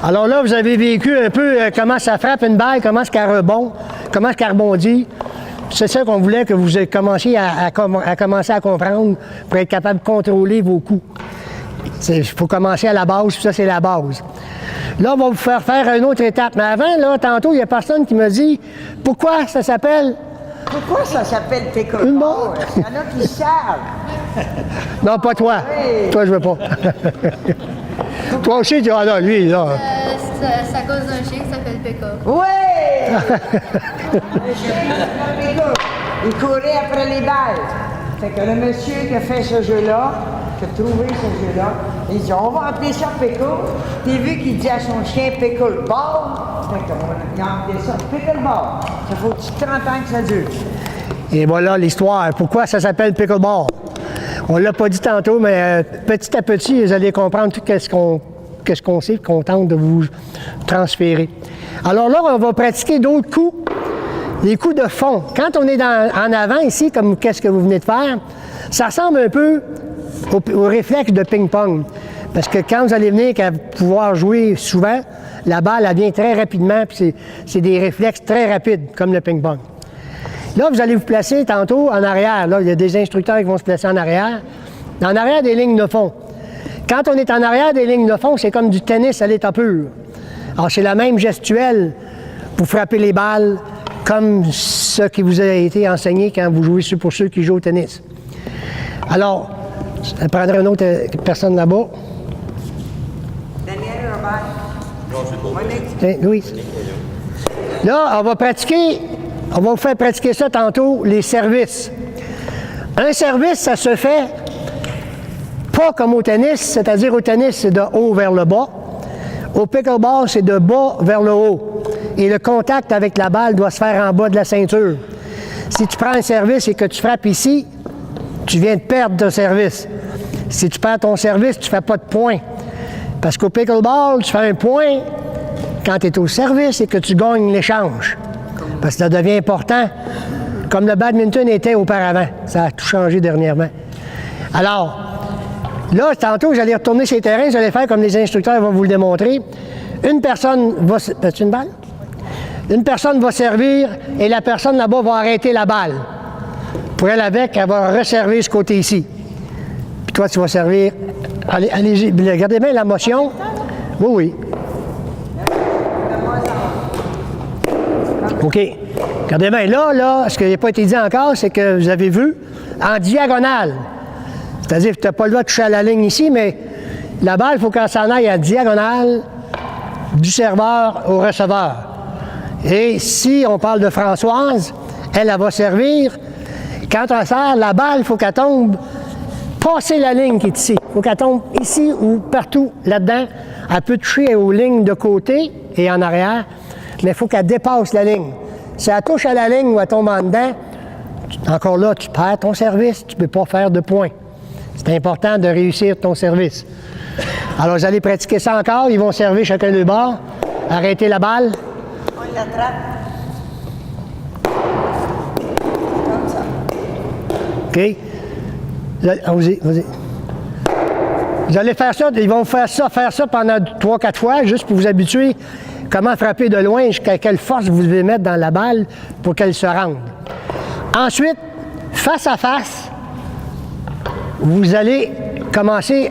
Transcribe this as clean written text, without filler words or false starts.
Alors là, vous avez vécu un peu comment ça frappe une balle, comment est-ce qu'elle rebond, comment est-ce qu'elle rebondit. C'est ça qu'on voulait que vous commenciez à commencer à comprendre pour être capable de contrôler vos coups. Il faut commencer à la base, ça c'est la base. Là, on va vous faire une autre étape. Mais avant, là, tantôt, il y a personne qui me dit pourquoi ça s'appelle... Pourquoi ça s'appelle pickleball? Il y en a qui savent. Non, pas toi. Oui. Toi, je veux pas. Toi aussi, tu vois, là, lui, là. C'est à cause d'un chien qui s'appelle Pickle. Oui! Il courait après les balles. Fait que le monsieur qui a fait ce jeu-là, qui a trouvé ce jeu-là, il dit on va appeler ça pickle. Puis vu qu'il dit à son chien pickleball, fait qu'on a appelé ça pickleball. Ça faut 30 ans que ça dure. Et voilà l'histoire. Pourquoi ça s'appelle pickleball? On ne l'a pas dit tantôt, mais petit à petit, vous allez comprendre tout ce qu'on sait, qu'on tente de vous transférer. Alors là, on va pratiquer d'autres coups, les coups de fond. Quand on est en avant ici, comme qu'est-ce que vous venez de faire, ça ressemble un peu au réflexe de ping-pong. Parce que quand vous allez venir à pouvoir jouer souvent, la balle, elle vient très rapidement, puis c'est des réflexes très rapides, comme le ping-pong. Là, vous allez vous placer tantôt en arrière. Là, il y a des instructeurs qui vont se placer en arrière des lignes de fond. Quand on est en arrière des lignes de fond, c'est comme du tennis à l'état pur. Alors, c'est la même gestuelle pour frapper les balles comme ce qui vous a été enseigné quand vous jouez pour ceux qui jouent au tennis. Alors, je prendrai une autre personne là-bas. Daniel Robert. Louis. Là, on va vous faire pratiquer ça tantôt, les services. Un service, ça se fait pas comme au tennis, c'est-à-dire au tennis, c'est de haut vers le bas. Au pickleball, c'est de bas vers le haut. Et le contact avec la balle doit se faire en bas de la ceinture. Si tu prends un service et que tu frappes ici, tu viens de perdre ton service. Si tu perds ton service, tu ne fais pas de point. Parce qu'au pickleball, tu fais un point quand tu es au service et que tu gagnes l'échange. Parce que ça devient important, comme le badminton était auparavant. Ça a tout changé dernièrement. Alors, là, tantôt, vous allez retourner sur les terrains, vous allez faire comme les instructeurs vont vous le démontrer. Une personne va... As-tu une balle? Une personne va servir et la personne là-bas va arrêter la balle. Pour elle avec, elle va resservir ce côté ici. Puis toi, tu vas servir... Allez-y, regardez bien la motion. Oui, oui. OK. Regardez bien, là, ce qui n'a pas été dit encore, c'est que vous avez vu, en diagonale. C'est-à-dire que tu n'as pas le droit de toucher à la ligne ici, mais la balle, il faut qu'elle s'en aille à diagonale du serveur au receveur. Et si on parle de Françoise, elle va servir. Quand on sert la balle, il faut qu'elle tombe, passer la ligne qui est ici. Il faut qu'elle tombe ici ou partout là-dedans. Elle peut toucher aux lignes de côté et en arrière, mais il faut qu'elle dépasse la ligne. Si elle touche à la ligne ou elle tombe en dedans, encore là, tu perds ton service, tu ne peux pas faire de points. C'est important de réussir ton service. Alors, vous allez pratiquer ça encore. Ils vont servir chacun de bord. Arrêtez la balle. On l'attrape. Comme ça. OK. Vas-y. Vous allez faire ça. Ils vont faire ça pendant 3-4 fois, juste pour vous habituer comment frapper de loin, jusqu'à quelle force vous devez mettre dans la balle pour qu'elle se rende. Ensuite, face à face, vous allez commencer à